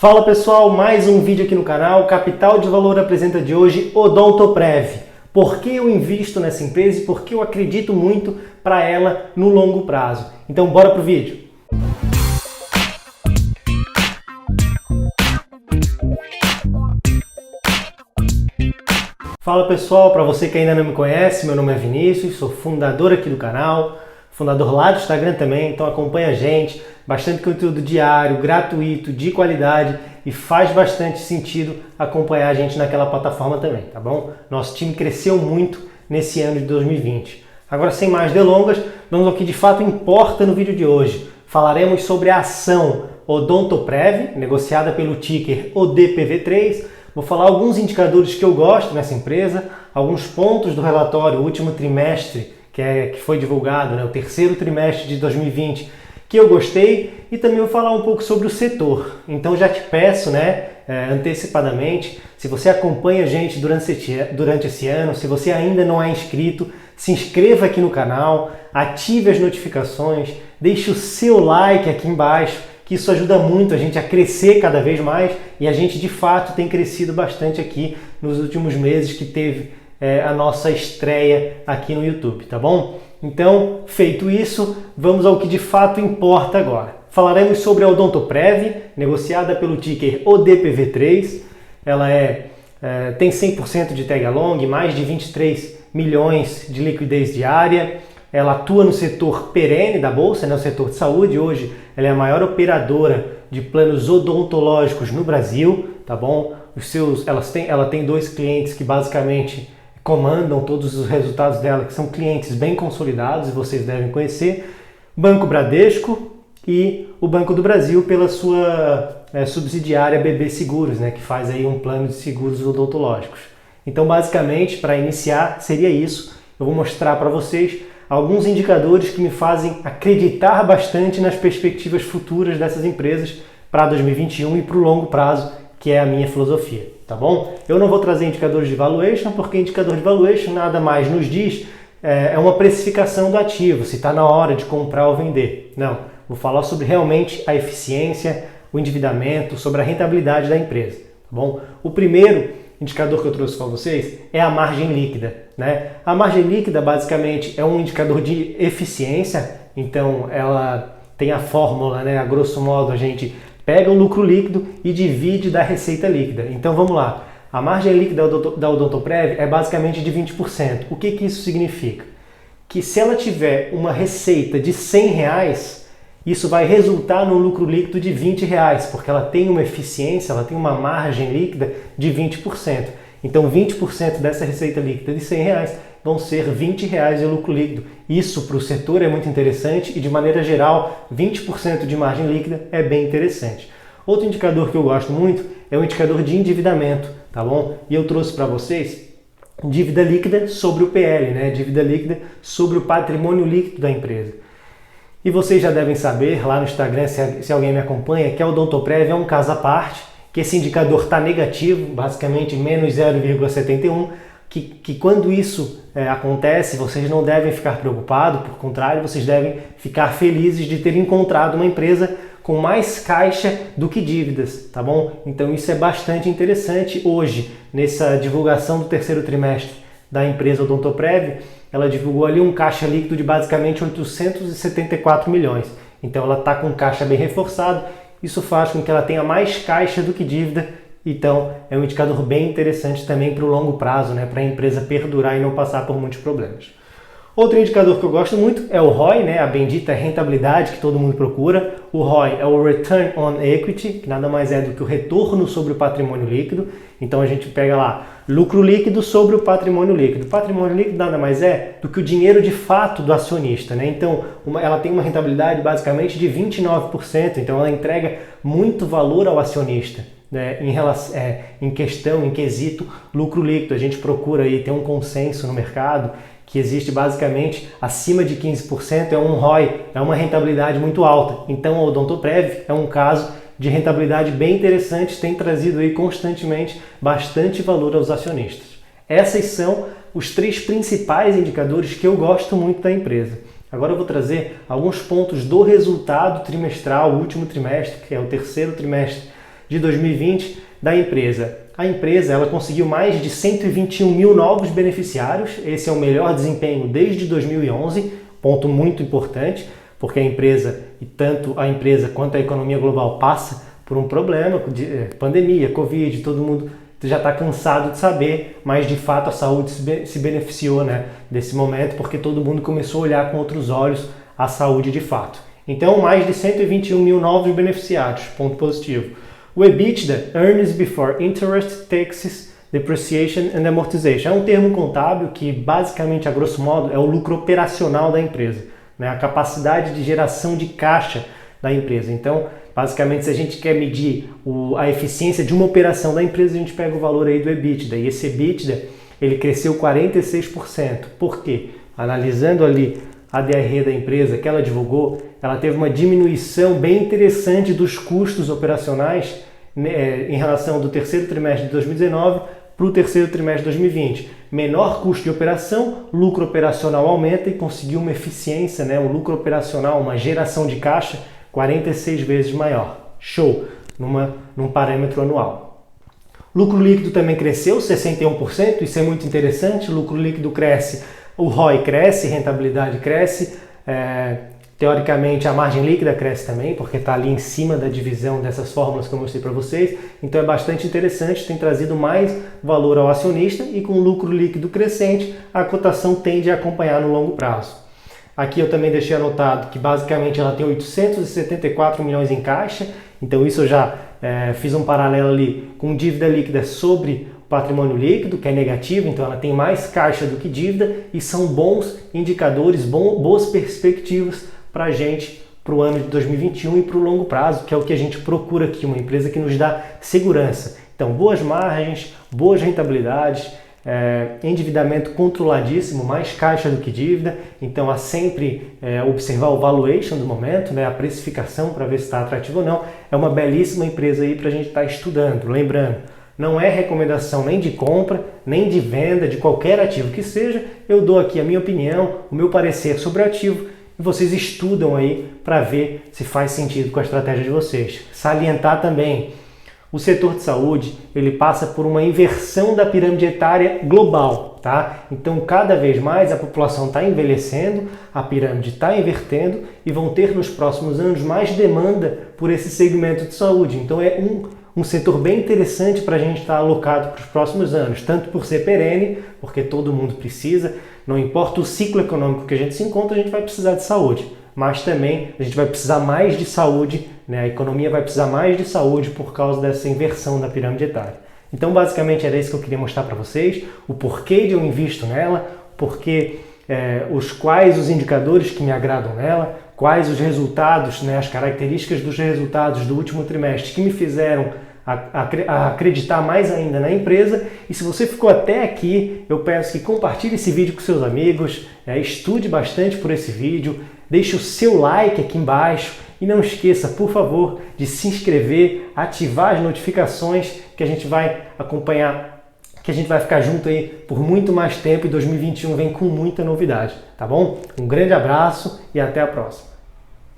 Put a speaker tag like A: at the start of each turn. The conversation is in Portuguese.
A: Fala pessoal, mais um vídeo aqui no canal. Capital de Valor apresenta de hoje Odontoprev. Por que eu invisto nessa empresa e por que eu acredito muito para ela no longo prazo? Então bora pro vídeo. Fala pessoal, para você que ainda não me conhece, meu nome é Vinícius, sou fundador aqui do canal, fundador lá do Instagram também, então acompanha a gente, bastante conteúdo diário, gratuito, de qualidade e faz bastante sentido acompanhar a gente naquela plataforma também, tá bom? Nosso time cresceu muito nesse ano de 2020. Agora, sem mais delongas, vamos ao que de fato importa no vídeo de hoje. Falaremos sobre a ação Odontoprev, negociada pelo ticker ODPV3. Vou falar alguns indicadores que eu gosto nessa empresa, alguns pontos do relatório último trimestre, que foi divulgado, o terceiro trimestre de 2020, que eu gostei, e também vou falar um pouco sobre o setor. Então já te peço, antecipadamente, se você acompanha a gente durante esse ano, se você ainda não é inscrito, se inscreva aqui no canal, ative as notificações, deixe o seu like aqui embaixo, que isso ajuda muito a gente a crescer cada vez mais, e a gente de fato tem crescido bastante aqui nos últimos meses que teve a nossa estreia aqui no YouTube, tá bom? Então, feito isso, vamos ao que de fato importa agora. Falaremos sobre a Odontoprev, negociada pelo ticker ODPV3. Ela tem 100% de tag along, mais de 23 milhões de liquidez diária. Ela atua no setor perene da bolsa, no setor de saúde. Hoje ela é a maior operadora de planos odontológicos no Brasil, tá bom? Ela tem dois clientes que basicamente comandam todos os resultados dela, que são clientes bem consolidados e vocês devem conhecer. Banco Bradesco e o Banco do Brasil pela sua subsidiária BB Seguros, que faz aí um plano de seguros odontológicos. Então, basicamente, para iniciar, seria isso. Eu vou mostrar para vocês alguns indicadores que me fazem acreditar bastante nas perspectivas futuras dessas empresas para 2021 e para o longo prazo, que é a minha filosofia, tá bom? Eu não vou trazer indicadores de valuation, porque indicador de valuation nada mais nos diz é uma precificação do ativo, se está na hora de comprar ou vender. Não, vou falar sobre realmente a eficiência, o endividamento, sobre a rentabilidade da empresa, tá bom? O primeiro indicador que eu trouxe para vocês é a margem líquida, A margem líquida basicamente é um indicador de eficiência, então ela tem a fórmula, a grosso modo a gente pega o lucro líquido e divide da receita líquida. Então vamos lá, a margem líquida da Odontoprev é basicamente de 20%. O que isso significa? Que se ela tiver uma receita de R$100, isso vai resultar no lucro líquido de R$20, porque ela tem uma eficiência, ela tem uma margem líquida de 20%. Então 20% dessa receita líquida de R$100 vão ser R$20 de lucro líquido. Isso para o setor é muito interessante e, de maneira geral, 20% de margem líquida é bem interessante. Outro indicador que eu gosto muito é o indicador de endividamento, tá bom? E eu trouxe para vocês dívida líquida sobre o PL, dívida líquida sobre o patrimônio líquido da empresa. E vocês já devem saber, lá no Instagram, se alguém me acompanha, que a Odontoprev é um caso à parte, que esse indicador está negativo, basicamente menos 0,71, que quando isso acontece, vocês não devem ficar preocupados, por contrário, vocês devem ficar felizes de ter encontrado uma empresa com mais caixa do que dívidas, tá bom? Então isso é bastante interessante. Hoje, nessa divulgação do terceiro trimestre da empresa Odontoprev, ela divulgou ali um caixa líquido de basicamente 874 milhões. Então ela está com caixa bem reforçado, isso faz com que ela tenha mais caixa do que dívida. Então, é um indicador bem interessante também para o longo prazo, para a empresa perdurar e não passar por muitos problemas. Outro indicador que eu gosto muito é o ROI, a bendita rentabilidade que todo mundo procura. O ROI é o Return on Equity, que nada mais é do que o retorno sobre o patrimônio líquido. Então, a gente pega lá lucro líquido sobre o patrimônio líquido. O patrimônio líquido nada mais é do que o dinheiro de fato do acionista, Então, ela tem uma rentabilidade basicamente de 29%, então ela entrega muito valor ao acionista. Em quesito lucro líquido. A gente procura aí ter um consenso no mercado que existe basicamente acima de 15%, é um ROI, é uma rentabilidade muito alta. Então a Odontoprev é um caso de rentabilidade bem interessante, tem trazido aí constantemente bastante valor aos acionistas. Esses são os três principais indicadores que eu gosto muito da empresa. Agora eu vou trazer alguns pontos do resultado trimestral, o último trimestre, que é o terceiro trimestre de 2020 da empresa. A empresa ela conseguiu mais de 121 mil novos beneficiários, esse é o melhor desempenho desde 2011, ponto muito importante, porque a empresa, e tanto a empresa quanto a economia global passa por um problema de pandemia, Covid, todo mundo já está cansado de saber, mas de fato a saúde se beneficiou, né, desse momento, porque todo mundo começou a olhar com outros olhos a saúde de fato. Então, mais de 121 mil novos beneficiários, ponto positivo. O EBITDA, Earnings Before Interest, Taxes, Depreciation and Amortization, é um termo contábil que basicamente, a grosso modo, é o lucro operacional da empresa, né, a capacidade de geração de caixa da empresa. Então, basicamente, se a gente quer medir a eficiência de uma operação da empresa, a gente pega o valor aí do EBITDA. E esse EBITDA, ele cresceu 46%. Por quê? Analisando ali a DRE da empresa que ela divulgou, ela teve uma diminuição bem interessante dos custos operacionais, né, em relação do terceiro trimestre de 2019 para o terceiro trimestre de 2020. Menor custo de operação, lucro operacional aumenta e conseguiu uma eficiência, né, um lucro operacional, uma geração de caixa 46 vezes maior. Show! Num parâmetro anual. Lucro líquido também cresceu 61%, isso é muito interessante. O lucro líquido cresce, o ROI cresce, rentabilidade cresce. Teoricamente, a margem líquida cresce também, porque está ali em cima da divisão dessas fórmulas que eu mostrei para vocês. Então é bastante interessante, tem trazido mais valor ao acionista e com o lucro líquido crescente, a cotação tende a acompanhar no longo prazo. Aqui eu também deixei anotado que basicamente ela tem 874 milhões em caixa, então isso eu já fiz um paralelo ali com dívida líquida sobre patrimônio líquido, que é negativo, então ela tem mais caixa do que dívida e são bons indicadores, boas perspectivas para a gente para o ano de 2021 e para o longo prazo, que é o que a gente procura aqui, uma empresa que nos dá segurança. Então, boas margens, boas rentabilidades, endividamento controladíssimo, mais caixa do que dívida, então há sempre observar o valuation do momento, né, a precificação para ver se está atrativo ou não. É uma belíssima empresa aí para a gente estar estudando. Lembrando, não é recomendação nem de compra, nem de venda de qualquer ativo que seja, eu dou aqui a minha opinião, o meu parecer sobre o ativo e vocês estudam aí para ver se faz sentido com a estratégia de vocês. Salientar também, o setor de saúde, ele passa por uma inversão da pirâmide etária global, tá? Então, cada vez mais a população está envelhecendo, a pirâmide está invertendo e vão ter nos próximos anos mais demanda por esse segmento de saúde. Então, é um setor bem interessante para a gente estar alocado para os próximos anos, tanto por ser perene, porque todo mundo precisa, não importa o ciclo econômico que a gente se encontra, a gente vai precisar de saúde, mas também a gente vai precisar mais de saúde, né? A economia vai precisar mais de saúde por causa dessa inversão da pirâmide etária. Então, basicamente, era isso que eu queria mostrar para vocês, o porquê de eu invisto nela, quais os indicadores que me agradam nela, quais os resultados, né, as características dos resultados do último trimestre que me fizeram acreditar mais ainda na empresa. E se você ficou até aqui, eu peço que compartilhe esse vídeo com seus amigos, estude bastante por esse vídeo, deixe o seu like aqui embaixo e não esqueça, por favor, de se inscrever, ativar as notificações que a gente vai acompanhar, que a gente vai ficar junto aí por muito mais tempo e 2021 vem com muita novidade, tá bom? Um grande abraço e até a próxima.